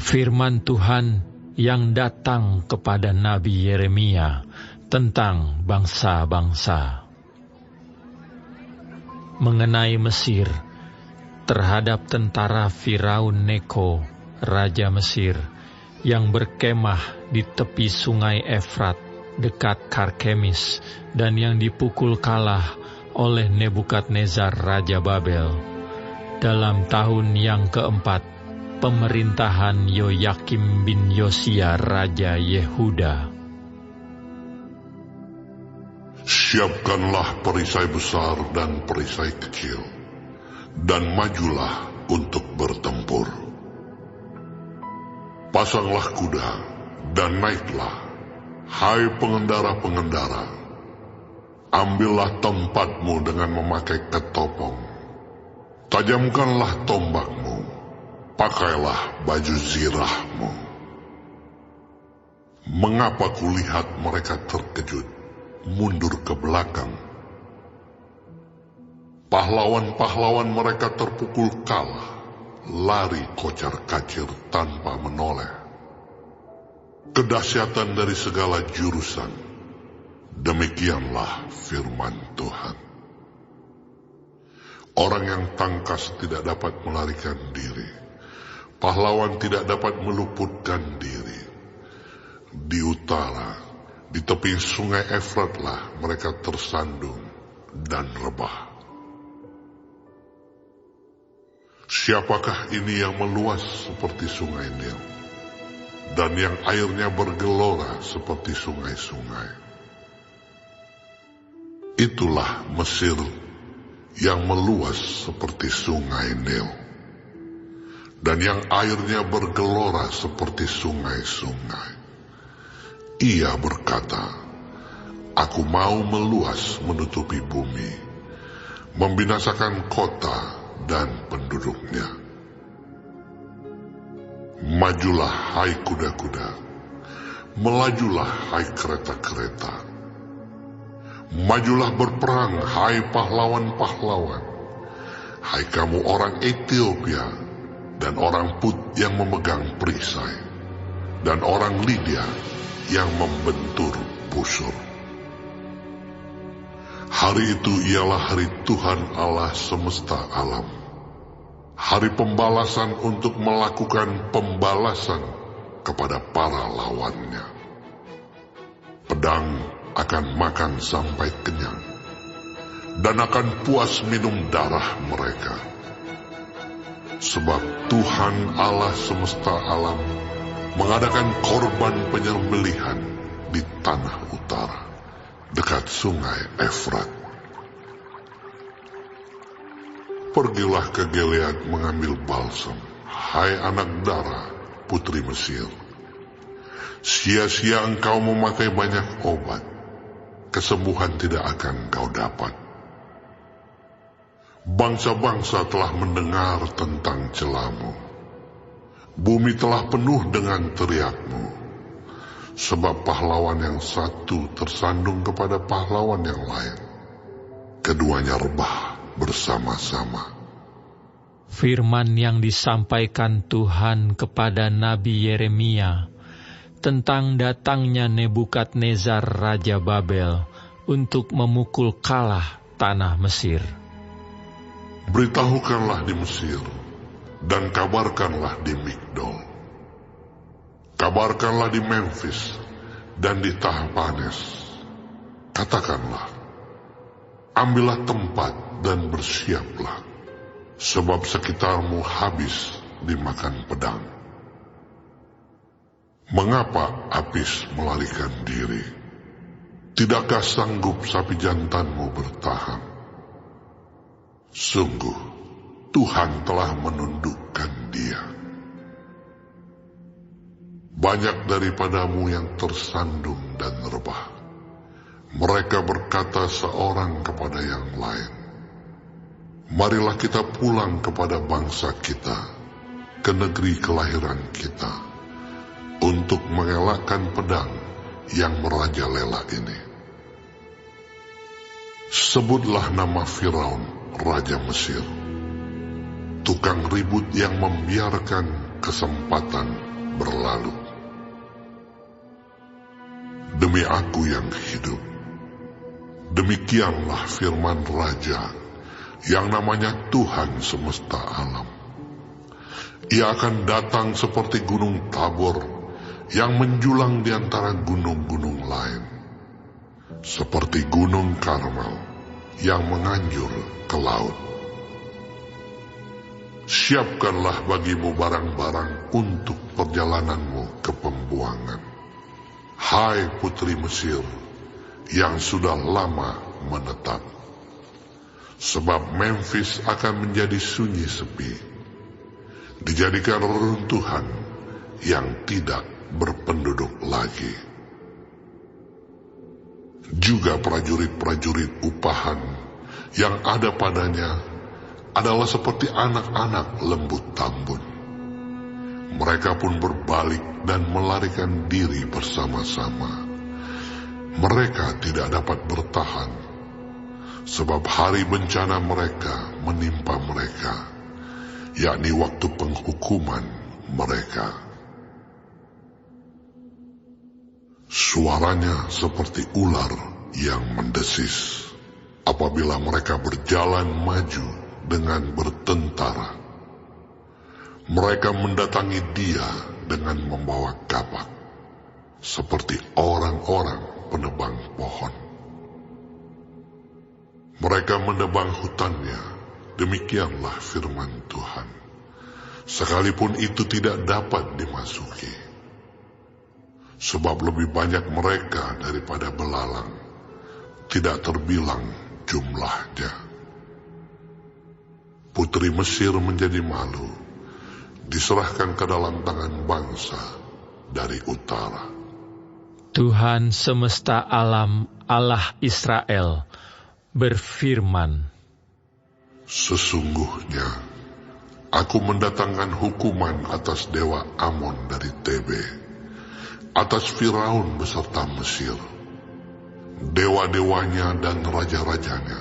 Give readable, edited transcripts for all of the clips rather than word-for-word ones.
Firman Tuhan yang datang kepada Nabi Yeremia tentang bangsa-bangsa. Mengenai Mesir, terhadap tentara Firaun Neko, Raja Mesir, yang berkemah di tepi sungai Efrat dekat Karkemis, dan yang dipukul kalah oleh Nebukadnezar Raja Babel, dalam tahun yang keempat pemerintahan Yoyakim bin Yosia Raja Yehuda. Siapkanlah perisai besar dan perisai kecil, dan majulah untuk bertempur. Pasanglah kuda dan naiklah, hai pengendara-pengendara. Ambillah tempatmu dengan memakai ketopong. Tajamkanlah tombakmu, pakailah baju zirahmu. Mengapa kulihat mereka terkejut, mundur ke belakang? Pahlawan-pahlawan mereka terpukul kalah, lari kocar-kacir tanpa menoleh. Kedahsyatan dari segala jurusan, demikianlah firman Tuhan. Orang yang tangkas tidak dapat melarikan diri, pahlawan tidak dapat meluputkan diri. Di utara, di tepi sungai Efratlah mereka tersandung dan rebah. Siapakah ini yang meluas seperti sungai Nil, dan yang airnya bergelora seperti sungai-sungai? Itulah Mesir yang meluas seperti sungai Nil, dan yang airnya bergelora seperti sungai-sungai. Ia berkata, aku mau meluas menutupi bumi, membinasakan kota dan penduduknya. Majulah hai kuda-kuda, melajulah hai kereta-kereta. Majulah berperang hai pahlawan-pahlawan, hai kamu orang Ethiopia dan orang Put yang memegang perisai, dan orang Lydia yang membentur busur. Hari itu ialah hari Tuhan Allah semesta alam, hari pembalasan untuk melakukan pembalasan kepada para lawannya. Pedang akan makan sampai kenyang, dan akan puas minum darah mereka. Sebab Tuhan Allah semesta alam mengadakan korban penyembelihan di tanah utara, dekat sungai Efrat. Pergilah ke Gilead mengambil balsam, hai anak Dara, putri Mesir. Sia-sia engkau memakai banyak obat, kesembuhan tidak akan kau dapat. Bangsa-bangsa telah mendengar tentang celamu, bumi telah penuh dengan teriakmu, sebab pahlawan yang satu tersandung kepada pahlawan yang lain, keduanya rebah bersama-sama. Firman yang disampaikan Tuhan kepada Nabi Yeremia tentang datangnya Nebukadnezar Raja Babel untuk memukul kalah tanah Mesir. Beritahukanlah di Mesir, dan kabarkanlah di Migdol. Kabarkanlah di Memphis dan di Tahpanes. Katakanlah, ambillah tempat dan bersiaplah, sebab sekitarmu habis dimakan pedang. Mengapa Apis melarikan diri? Tidakkah sanggup sapi jantanmu bertahan? Sungguh, Tuhan telah menundukkan dia. Banyak daripadamu yang tersandung dan rebah. Mereka berkata seorang kepada yang lain, marilah kita pulang kepada bangsa kita, ke negeri kelahiran kita, untuk mengelakkan pedang yang merajalela ini. Sebutlah nama Firaun, Raja Mesir, tukang ribut yang membiarkan kesempatan berlalu. Demi aku yang hidup, demikianlah firman Raja yang namanya Tuhan semesta alam. Ia akan datang seperti gunung Tabor yang menjulang di antara gunung-gunung lain, seperti gunung Karmel yang menganjur ke laut. Siapkanlah bagimu barang-barang untuk perjalananmu ke pembuangan, hai putri Mesir yang sudah lama menetap. Sebab Memphis akan menjadi sunyi sepi, dijadikan reruntuhan yang tidak berpenduduk lagi. Juga prajurit-prajurit upahan yang ada padanya adalah seperti anak-anak lembut tambun. Mereka pun berbalik dan melarikan diri bersama-sama. Mereka tidak dapat bertahan, sebab hari bencana mereka menimpa mereka, yakni waktu penghukuman mereka. Suaranya seperti ular yang mendesis apabila mereka berjalan maju dengan bertentara. Mereka mendatangi dia dengan membawa kapak, seperti orang-orang penebang pohon. Mereka menebang hutannya, demikianlah firman Tuhan, sekalipun itu tidak dapat dimasuki. Sebab lebih banyak mereka daripada belalang, tidak terbilang jumlahnya. Putri Mesir menjadi malu, diserahkan ke dalam tangan bangsa dari utara. Tuhan semesta alam, Allah Israel, berfirman, sesungguhnya aku mendatangkan hukuman atas dewa Amon dari Tebe, atas Firaun beserta Mesir, dewa-dewanya dan raja-rajanya,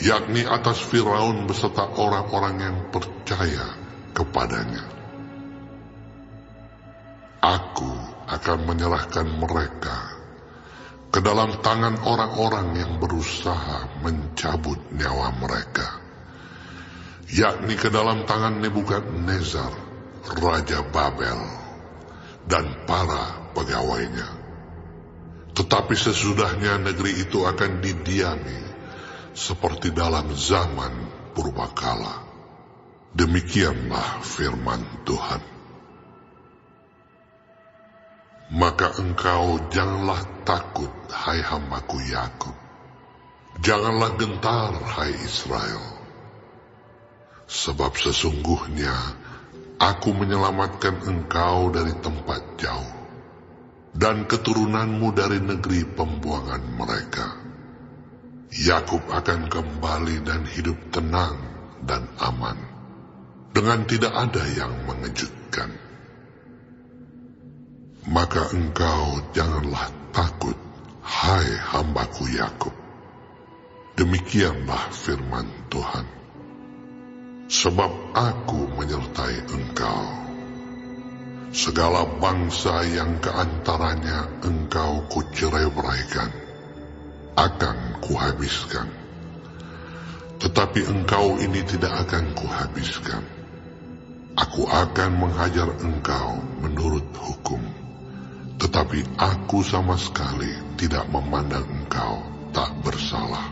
yakni atas Firaun beserta orang-orang yang percaya kepadanya. Aku akan menyerahkan mereka ke dalam tangan orang-orang yang berusaha mencabut nyawa mereka, yakni ke dalam tangan Nebukadnezar, Raja Babel, dan para pegawainya. Tetapi sesudahnya negeri itu akan didiami seperti dalam zaman purbakala. Demikianlah firman Tuhan. Maka engkau janganlah takut, hai hambaku Yakub. Janganlah gentar, hai Israel. Sebab sesungguhnya aku menyelamatkan engkau dari tempat jauh, dan keturunanmu dari negeri pembuangan mereka. Yakub akan kembali dan hidup tenang dan aman, dengan tidak ada yang mengejutkan. Maka engkau janganlah takut, hai hambaku Yakub. Demikianlah firman Tuhan. Sebab aku menyertai engkau. Segala bangsa yang keantaranya engkau kucerai-beraikan akan kuhabiskan. Tetapi engkau ini tidak akan kuhabiskan. Aku akan menghajar engkau menurut hukum. Tetapi aku sama sekali tidak memandang engkau tak bersalah.